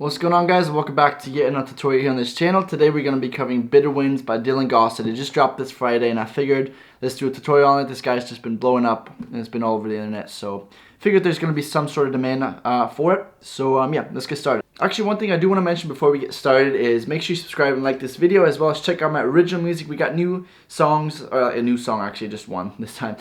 What's going on, guys? Welcome back to yet another tutorial here on this channel. Today we're going to be covering Bitter Winds by Dylan Gosset. It just dropped this Friday and I figured let's do a tutorial on it. This guy's just been blowing up and it's been all over the internet, so figured there's going to be some sort of demand for it. So yeah, let's get started. Actually, one thing I do want to mention before we get started is make sure you subscribe and like this video, as well as check out my original music. We got new songs, a new song actually, just one this time,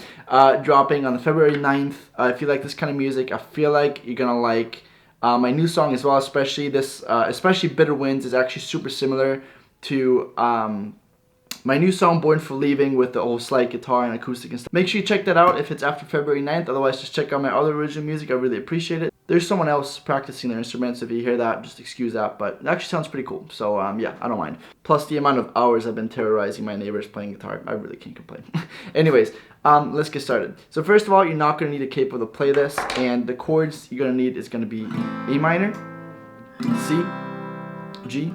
dropping on February 9th. If you like this kind of music, I feel like you're going to like my new song as well, especially this, especially Bitter Winds is actually super similar to my new song Born for Leaving, with the whole slide guitar and acoustic and stuff. Make sure you check that out if it's after February 9th. Otherwise, just check out my other original music. I really appreciate it. There's someone else practicing their instruments. If you hear that, just excuse that, but it actually sounds pretty cool. So yeah, I don't mind. Plus the amount of hours I've been terrorizing my neighbors playing guitar, I really can't complain. Anyways, let's get started. So first of all, you're not going to need a capo to play this, and the chords you're going to need is going to be A minor, C, G,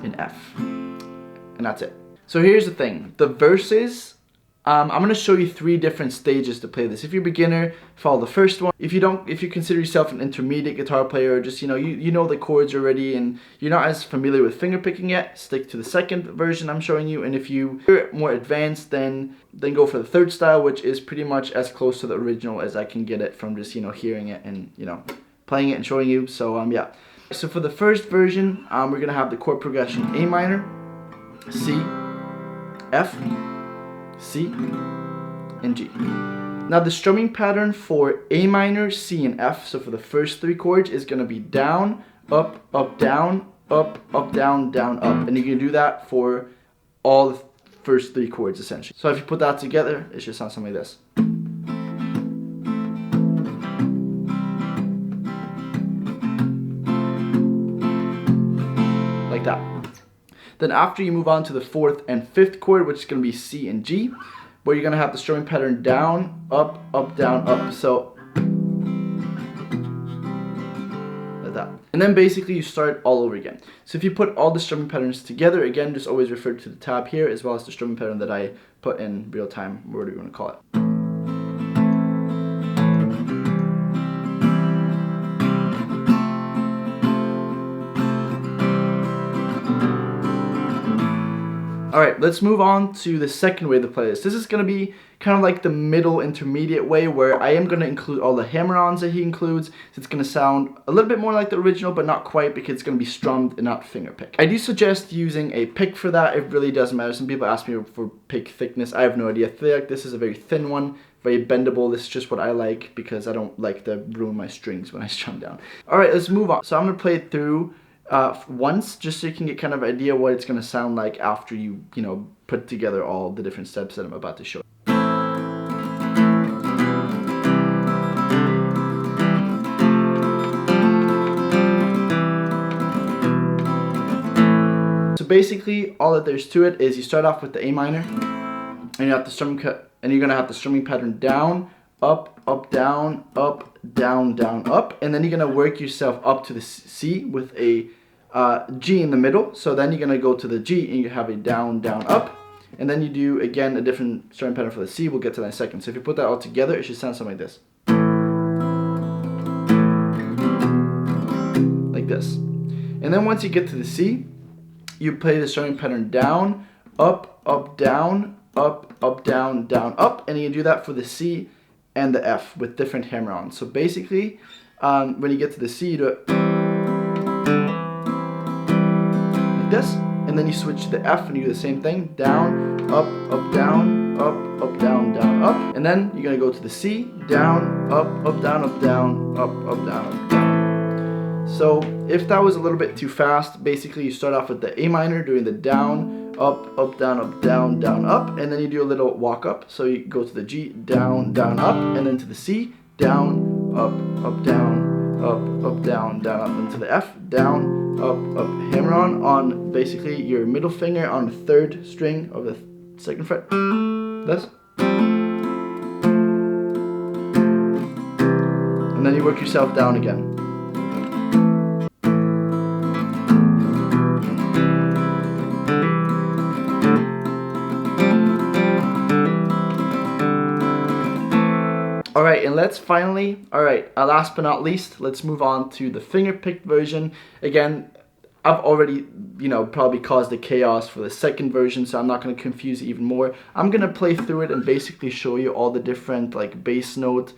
and F. And that's it. So here's the thing. The verses, I'm going to show you 3 different stages to play this. If you're a beginner, follow the first one. If you consider yourself an intermediate guitar player, or just, you know the chords already and you're not as familiar with fingerpicking yet, stick to the second version I'm showing you. And if you're more advanced, then go for the third style, which is pretty much as close to the original as I can get it from just, hearing it and, playing it and showing you. So yeah. So for the first version, we're going to have the chord progression A minor, C, F, C, and G. Now the strumming pattern for A minor, C, and F, so for the first 3 chords, is going to be down, up, up, down, up, up, down, down, up. And you can do that for all the first 3 chords essentially. So if you put that together, it should sound something like this. Like that. Then after you move on to the 4th and 5th chord, which is going to be C and G, where you're going to have the strumming pattern down, up, up, down, up. So like that. And then basically you start all over again. So if you put all the strumming patterns together, again, just always refer to the tab here, as well as the strumming pattern that I put in real time, whatever you want to call it. Alright, let's move on to the second way to play this. This is going to be kind of like the middle intermediate way, where I am going to include all the hammer-ons that he includes. So it's going to sound a little bit more like the original, but not quite, because it's going to be strummed and not fingerpicked. I do suggest using a pick for that. It really doesn't matter. Some people ask me for pick thickness. I have no idea. I feel like this is a very thin one, very bendable. This is just what I like, because I don't like to ruin my strings when I strum down. Alright, let's move on. So I'm going to play it through once, just so you can get kind of an idea what it's going to sound like after you put together all the different steps that I'm about to show. So basically all that there's to it is you start off with the A minor, and you have the strumming cut, and you're going to have the strumming pattern down, up, up, down, up, down, down, up, and then you're going to work yourself up to the C with a G in the middle. So then you're going to go to the G and you have a down, down, up, and then you do again a different strumming pattern for the C. We'll get to that in a second. So if you put that all together, it should sound something like this. Like this. And then once you get to the C, you play the strumming pattern down, up, up, down, up, up, down, down, up, and you can do that for the C and the F with different hammer-ons. So basically, when you get to the C, you do it like this, and then you switch to the F and you do the same thing, down, up, up, down, up, up, down, down, up, and then you're gonna go to the C, down, up, up, down, up, down, up, up, down, up, down. So if that was a little bit too fast, basically you start off with the A minor doing the down, up, up, down, up, down, down, up, and then you do a little walk up. So you go to the G, down, down, up, and then to the C, down, up, up, down, up, up, down, down, up, and to the F, down, up, up, hammer on basically your middle finger on the 3rd string of the 2nd fret. This. And then you work yourself down again. Alright, and let's finally, last but not least, let's move on to the finger-picked version. Again, I've already, probably caused the chaos for the second version, so I'm not going to confuse it even more. I'm going to play through it and basically show you all the different, like, bass note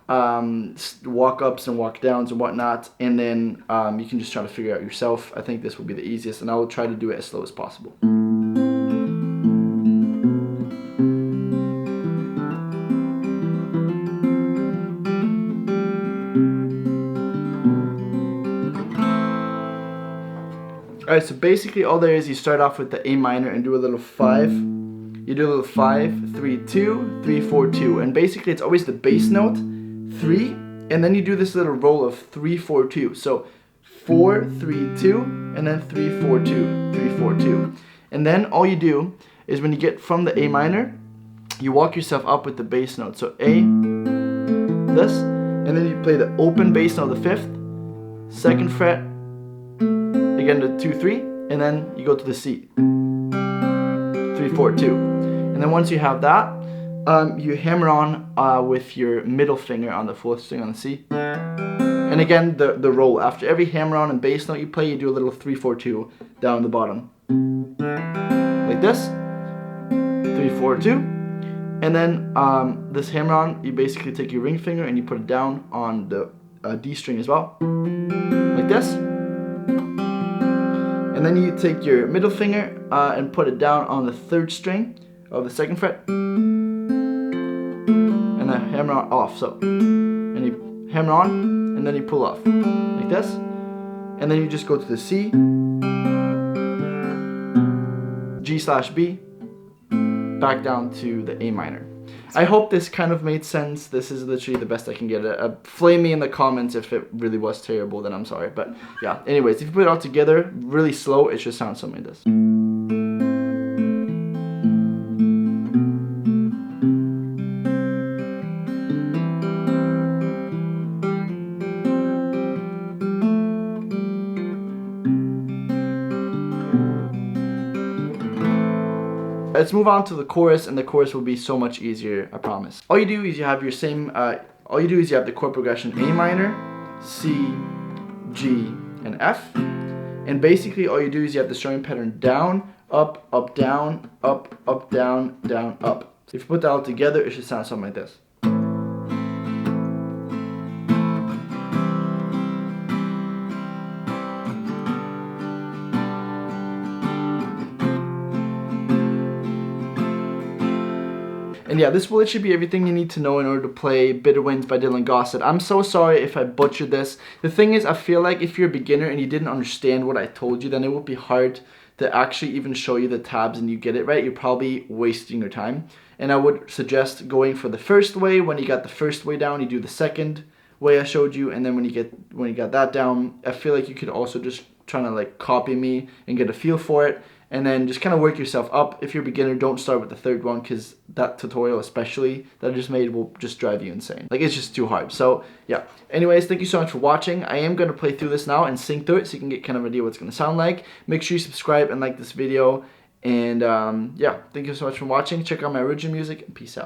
walk-ups and walk-downs and whatnot, and then you can just try to figure it out yourself. I think this will be the easiest, and I will try to do it as slow as possible. Alright, so basically all there is, you start off with the A minor and do a little 5. You do a little 5, 3, 2, 3, 4, 2. And basically it's always the bass note, 3, and then you do this little roll of 3, 4, 2. So 4, 3, 2, and then 3, 4, 2, 3, 4, 2. And then all you do is when you get from the A minor, you walk yourself up with the bass note. So A, this, and then you play the open bass note, the 5th, 2nd fret, again to 2, 3, and then you go to the C, 3, 4, 2. And then once you have that, you hammer on with your middle finger on the 4th string on the C. And again, the roll. After every hammer on and bass note you play, you do a little 3, 4, 2 down the bottom. Like this, 3, 4, 2. And then this hammer on, you basically take your ring finger and you put it down on the D string as well. Like this. And then you take your middle finger and put it down on the 3rd string of the 2nd fret, and then hammer on off. So, and you hammer on, and then you pull off like this, and then you just go to the C, G/B, back down to the A minor. I hope this kind of made sense. This is literally the best I can get. Flame me in the comments if it really was terrible, then I'm sorry. But yeah, anyways, if you put it all together really slow, it should sound something like this. Let's move on to the chorus, and the chorus will be so much easier, I promise. All you do is you have your same, all you do is you have the chord progression A minor, C, G, and F. And basically all you do is you have the strumming pattern down, up, up, down, down, up. So if you put that all together, it should sound something like this. And yeah, this will literally be everything you need to know in order to play Bitter Winds by Dylan Gosset. I'm so sorry if I butchered this. The thing is, I feel like if you're a beginner and you didn't understand what I told you, then it would be hard to actually even show you the tabs and you get it right. You're probably wasting your time. And I would suggest going for the first way. When you got the first way down, you do the second way I showed you. And then when you got that down, I feel like you could also just try to like copy me and get a feel for it. And then just kind of work yourself up. If you're a beginner, don't start with the 3rd one, because that tutorial especially that I just made will just drive you insane. Like, it's just too hard. So yeah, anyways, thank you so much for watching. I am going to play through this now and sing through it so you can get kind of an idea what it's going to sound like. Make sure you subscribe and like this video. And yeah, thank you so much for watching. Check out my original music, and peace out.